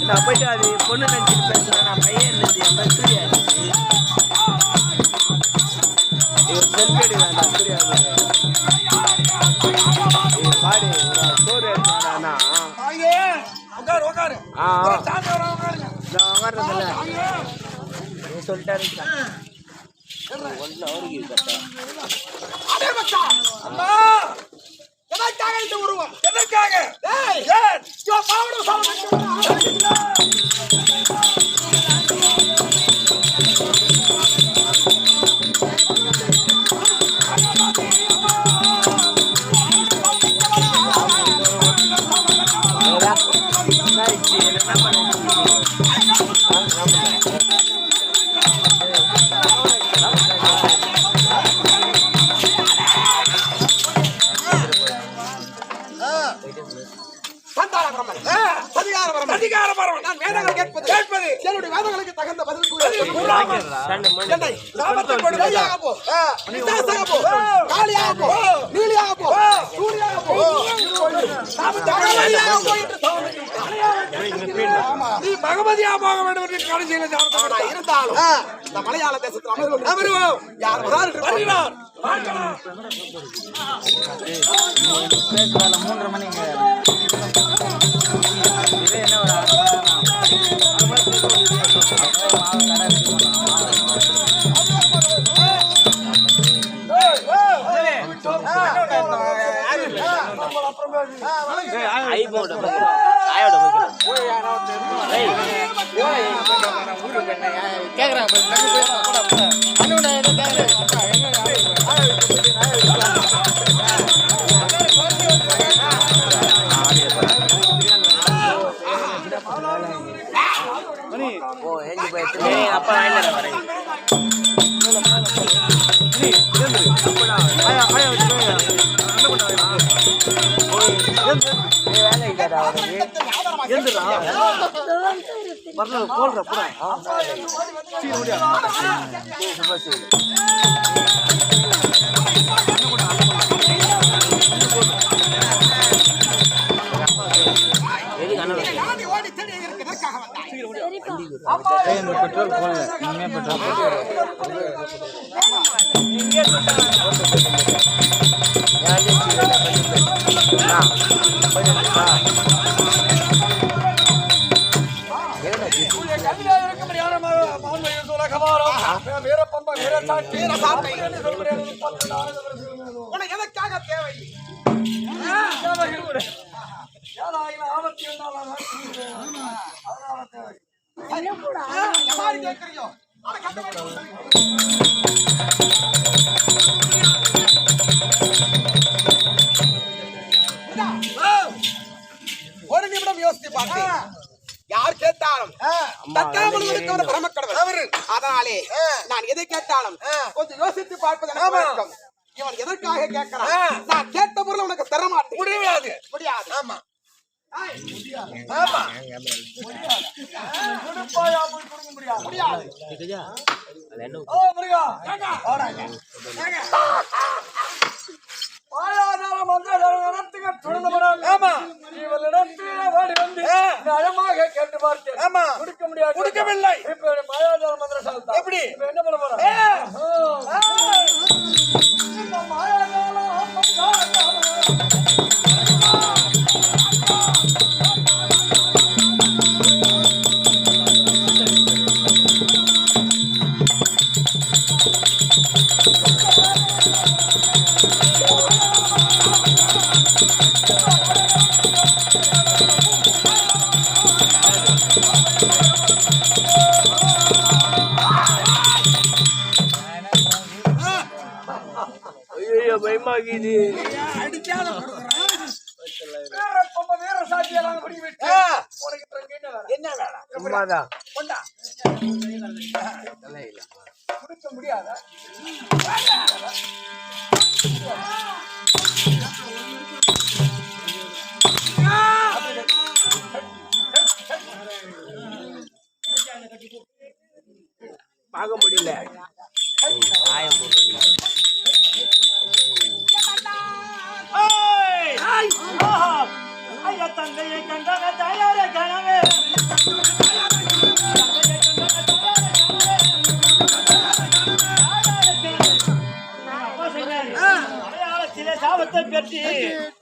நான் போயிட்டு அது பொண்ணு நினச்சிட்டு பேசுகிறேன். நான் பையன் இருந்தது என் பேர் சூர்யா இருந்துச்சு. இவர் செல்ஃபி எடுக்கிறான் சூர்யா. பாடு சோறு எடுத்தானா உட்காருறதில்ல நீ சொல்லிட்டாரு ஒன்றும் அவருக்கு பகவதியா போக வேண்டும் என்று கடைசியில் இருந்தாலும் இந்த மலையாள தேசத்தில் அமருவோம். யார் வருகிறார்? 3:30 மணிங்க. பெட்ரோல் போடல இனிமே பெட்ரோல் எதற்காக தேவை? ஒரு நிமிடம் யோசித்து பார்த்தேன். யார் கேட்டாலும் பிரமக்கடவுள். அதனாலே நான் எதை கேட்டாலும் கொஞ்சம் யோசித்து பார்ப்பது. இவன் எதற்காக கேட்கிறான்? நான் கேட்ட பொருள் உனக்கு தர மாட்டேன். முடியாது. ஆமா கேட்டு பார்த்தேன். கொடுக்க முடியாது. கொடுக்கவில்லை. எப்படி என்ன பண்ண போறோம்? பயமா இருக்குது. அடிச்சாலும் என்ன வேலை சும்மாதான். கொண்டா குடிக்க முடியாத பார்க்க முடியல. தந்தையை கண்டாங்க தாயார கனவே மலையாளத்திலே சாபத்தை பெற்று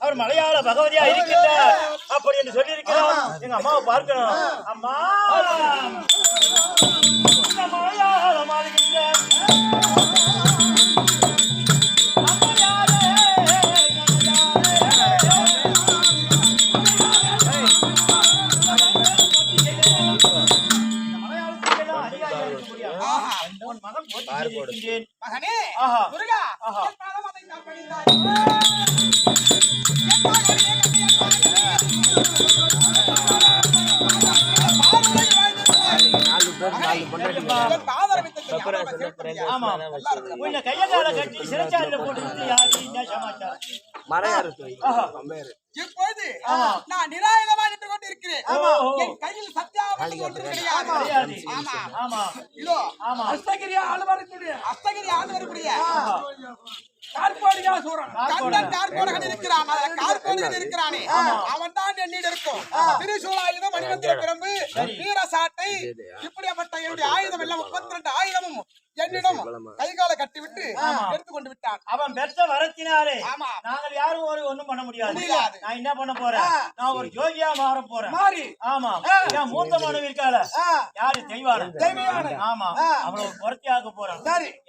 அவர் மலையாள பகவதியா இருக்கின்றார் அப்படி என்று சொல்லி இருக்கிறோம். எங்க அம்மாவை பார்க்கணும். அம்மா மலையாளம் ஆளுகின்ற மகனே ஆஹா முருகா ஆஹா கையகால கட்டி சிறைச்சாலையில போட்டு யாரு சமாச்சாரம் மறையாறு இப்பொழுது நான் நிராயுதமா நின்று கொண்டிருக்கிறேன். என் கையில் சத்தியாவதி ஒன்று கிடையாது. ஆமா இதோ ஆமா அஸ்தகிரி ஆழ்வாருக்குரிய கார்கோடியா சூரன் கண்ணன் கார்கோடகன் இருக்கிறான். கார்கோடகன் இருக்கிறானே அவன் தான் என்னிடம் இருக்கும். திரிசூலாயுதம், மணிமந்திர பிரம்பு, வீர சாட்டை, இப்படிப்பட்ட என்னுடைய ஆயுதம் எல்லாம் 32 ஆயுதமும் என்னிடம் கைகால கட்டி விட்டு எடுத்துக்கொண்டு விட்டான். அவன் பெற்ற வரத்தினாலே நாங்கள் யாரும் ஒண்ணும் பண்ண முடியாது. நான் என்ன பண்ண போறேன்? நான் ஒரு ஜோகியா மாற போறேன். ஆமா என் மூத்த மனைவி இருக்கால யாரு தெய்வான ஆமா அவளை குறைச்சி ஆக்க போறேன்.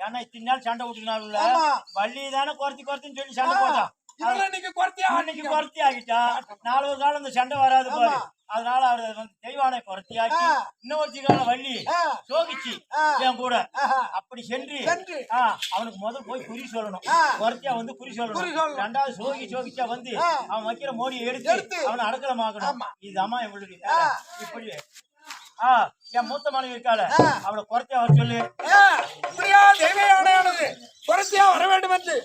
ஏன்னா இத்தனை நாள் சண்டை விட்டுனால வள்ளி தானே குறைச்சின்னு சொல்லி சண்டை போட்டான். அன்னைக்கு குறைச்சி ஆகிட்டா 4 காலம் இந்த சண்டை வராது பாரு. அதனால அவர் தெய்வானை குறைச்சியாக்கி இன்னொரு கால வள்ளி சோகிச்சு என் கூட அப்படி சென்று அவனுக்கு முதல் போய் குறி சொல்லணும். குறைச்சியா வந்து குறி சொல்லணும். 2வது சோகிச்சா வந்து அவன் வைக்கிற மோடியை எடுத்து அவனை அடக்கலமாக்கணும். இது அம்மா எங்களுடைய இப்படி என் மூத்த மனைவி இருக்கால அவளை குறைச்சியா வர சொல்லு. தெய்வயானது குறைச்சியா வர வேண்டும் என்று